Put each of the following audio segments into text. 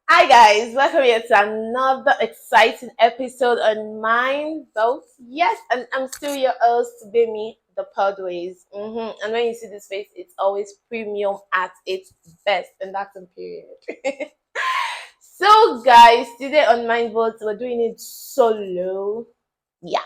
Hi guys, welcome here to another exciting episode on Mind Vote. Yes, and I'm still your host, Bimi, the Podways. And when you see this face, it's always premium at its best, and that's in period. So guys, today on Mind Vote, we're doing it solo. Yeah,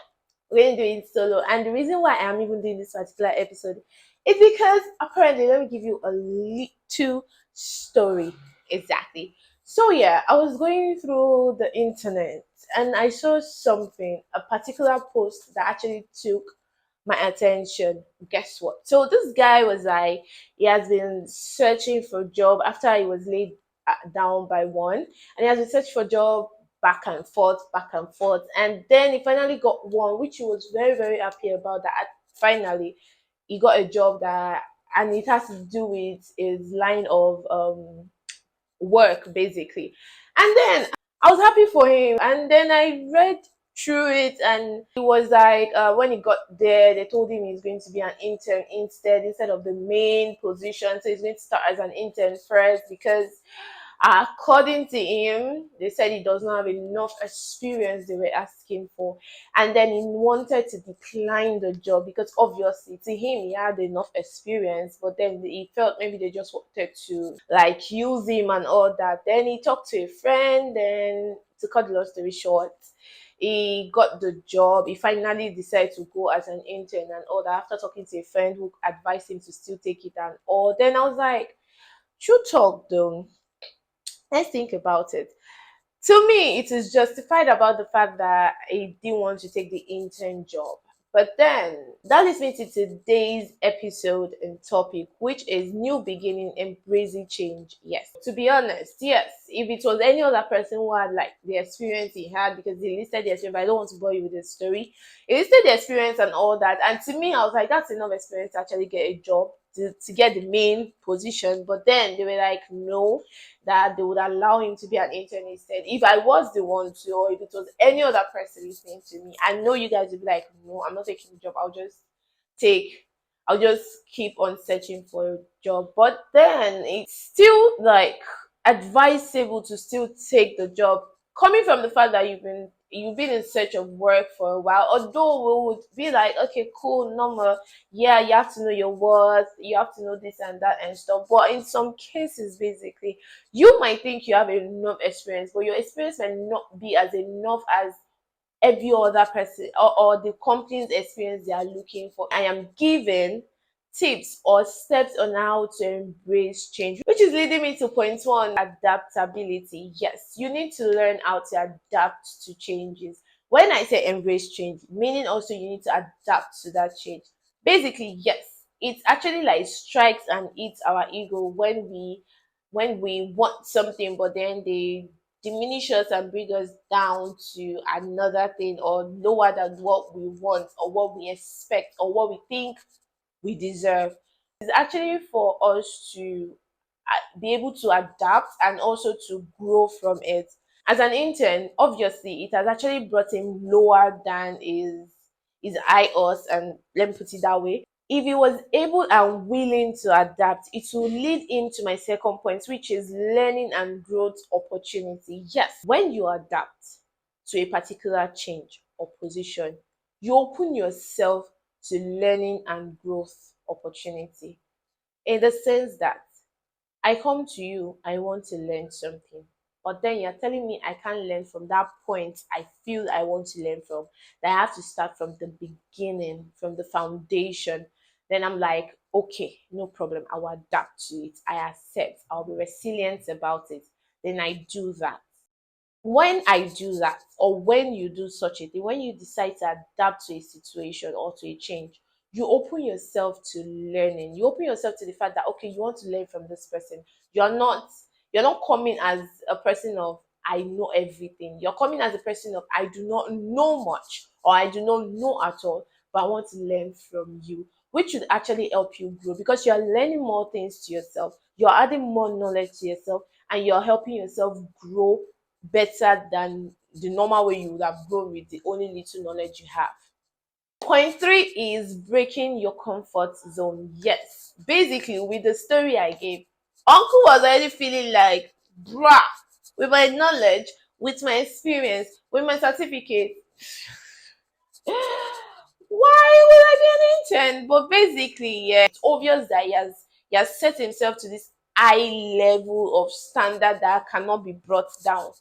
we're going to do it solo. And the reason why I'm even doing this particular episode is because apparently, let me give you a little story. Exactly. So yeah, I was going through the internet and I saw something, a particular post that actually took my attention. Guess what? So this guy was like, he has been searching for a job after he was laid down by one, and he has been searching for a job back and forth, and then he finally got one, which he was very very happy about. That finally he got a job that, and it has to do with his line of work basically. And then I was happy for him, and then I read through it, and it was like when he got there, they told him he's going to be an intern instead of the main position. So he's going to start as an intern first because according to him, they said he does not have enough experience they were asking for, and then he wanted to decline the job because obviously to him he had enough experience, but then he felt maybe they just wanted to like use him and all that. Then he talked to a friend, and to cut the long story short, he got the job. He finally decided to go as an intern and all that after talking to a friend who advised him to still take it and all. Then I was like, true talk though. Let's think about it. To me, it is justified about the fact that he didn't want to take the intern job. But then that leads me to today's episode and topic, which is new beginning, embracing change. Yes, to be honest, yes. If it was any other person who had like the experience he had, because he listed the experience, but I don't want to bore you with the story. He listed the experience and all that, and to me, I was like, that's enough experience to actually get a job. To get the main position, but then they were like, no, that they would allow him to be an intern instead. If I was the one to, or if it was any other person listening to me, I know you guys would be like, no, I'm not taking the job. Take, I'll just keep on searching for a job. But then it's still like advisable to still take the job, coming from the fact that you've been in search of work for a while. Although we would be like, okay, cool, normal, yeah, you have to know your worth, you have to know this and that and stuff. But in some cases, basically, you might think you have enough experience, but your experience might not be as enough as every other person, or the company's experience they are looking for. I am giving tips or steps on how to embrace change, which is leading me to point one, adaptability. Yes, you need to learn how to adapt to changes. When I say embrace change, meaning also you need to adapt to that change. Basically, yes, it's actually like strikes and eats our ego when we want something, but then they diminish us and bring us down to another thing, or lower than what we want or what we expect or what we think we deserve. It's actually for us to be able to adapt and also to grow from it. As an intern, obviously, it has actually brought him lower than his I us, and let me put it that way. If he was able and willing to adapt, it will lead into my second point, which is learning and growth opportunity. Yes, when you adapt to a particular change or position, you open yourself to learning and growth opportunity, in the sense that I come to you, I want to learn something. But then you're telling me I can't learn from that point I feel I want to learn from. That I have to start from the beginning, from the foundation. Then I'm like, okay, no problem. I will adapt to it. I accept. I'll be resilient about it. Then I do that. When I do that, or when you do such a thing, when you decide to adapt to a situation or to a change, you open yourself to learning. You open yourself to the fact that okay, you want to learn from this person. You're not coming as a person of I know everything. You're coming as a person of I do not know much, or I do not know at all, but I want to learn from you, which should actually help you grow because you're learning more things to yourself. You're adding more knowledge to yourself, and you're helping yourself grow better than the normal way you would have grown with the only little knowledge you have. Point three is breaking your comfort zone. Yes, basically, with the story I gave, Uncle was already feeling like, bruh, with my knowledge, with my experience, with my certificate. Why would I be an intern? But basically, yeah, it's obvious that he has set himself to this high level of standard that cannot be brought down.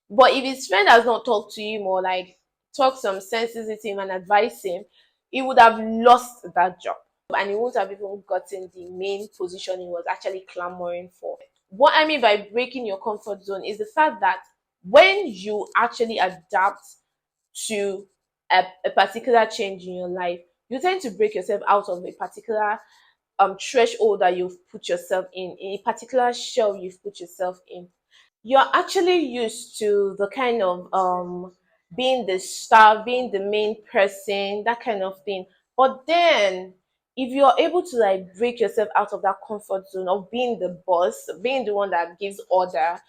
But if his friend has not talked to him or like talked some senses to him and advised him, he would have lost that job and he won't have even gotten the main position he was actually clamoring for. What I mean by breaking your comfort zone is the fact that when you actually adapt to a particular change in your life, you tend to break yourself out of a particular threshold that you've put yourself in a particular shell you've put yourself in. You're actually used to the kind of being the star, being the main person, that kind of thing. But then if you're able to like break yourself out of that comfort zone of being the boss, being the one that gives order,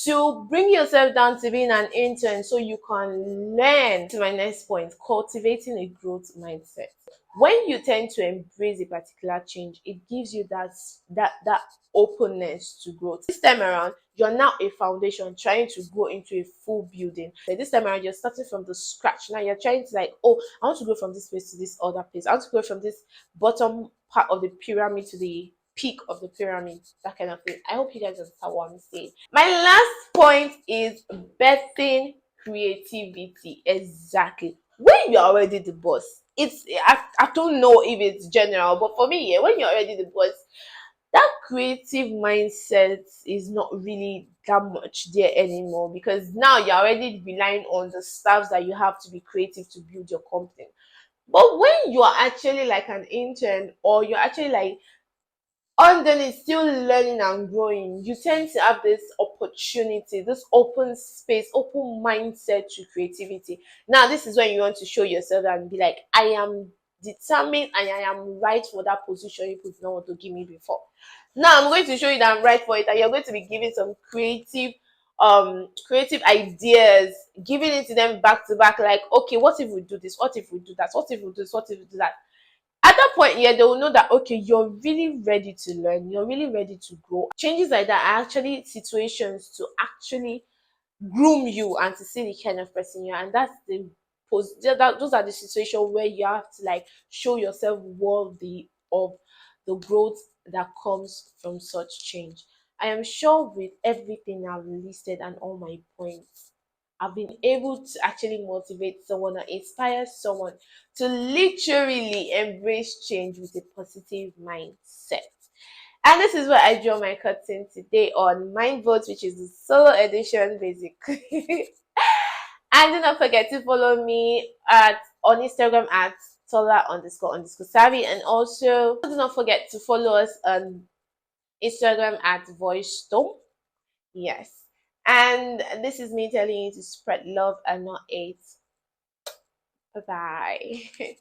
to bring yourself down to being an intern so you can learn. To my next point, cultivating a growth mindset. When you tend to embrace a particular change, it gives you that openness to growth. This time around, you're now a foundation trying to grow into a full building. Like this time around, you're starting from the scratch. Now you're trying to like, oh, I want to go from this place to this other place. I want to go from this bottom part of the pyramid to the peak of the pyramid, that kind of thing. I hope you guys understand what I'm saying. My last point is birthing creativity. Exactly. When you're already the boss, I don't know if it's general, but for me, yeah, when you're already the boss, that creative mindset is not really that much there anymore because now you're already relying on the staffs that you have to be creative to build your company. But when you are actually like an intern or you're actually like underneath still learning and growing, you tend to have this opportunity, this open space, open mindset to creativity. Now this is when you want to show yourself and be like, I am determined and I am right for that position you did not want to give me before. Now I'm going to show you that I'm right for it, and you're going to be giving some creative ideas, giving it to them back to back, like, okay, what if we do this, what if we do that, what if we do this, what if we do that. At that point, yeah, they will know that okay, you're really ready to learn, you're really ready to grow. Changes like that are actually situations to actually groom you and to see the kind of person you are. And that's those are the situations where you have to like show yourself worthy of the growth that comes from such change. I am sure with everything I've listed and all my points, I've been able to actually motivate someone or inspire someone to literally embrace change with a positive mindset. And this is where I draw my curtain today on Mind Votes, which is the solo edition, basically. And do not forget to follow me on Instagram at Tola__underscore savvy. And also do not forget to follow us on Instagram at Voicetome. Yes. And this is me telling you to spread love and not hate. Bye bye.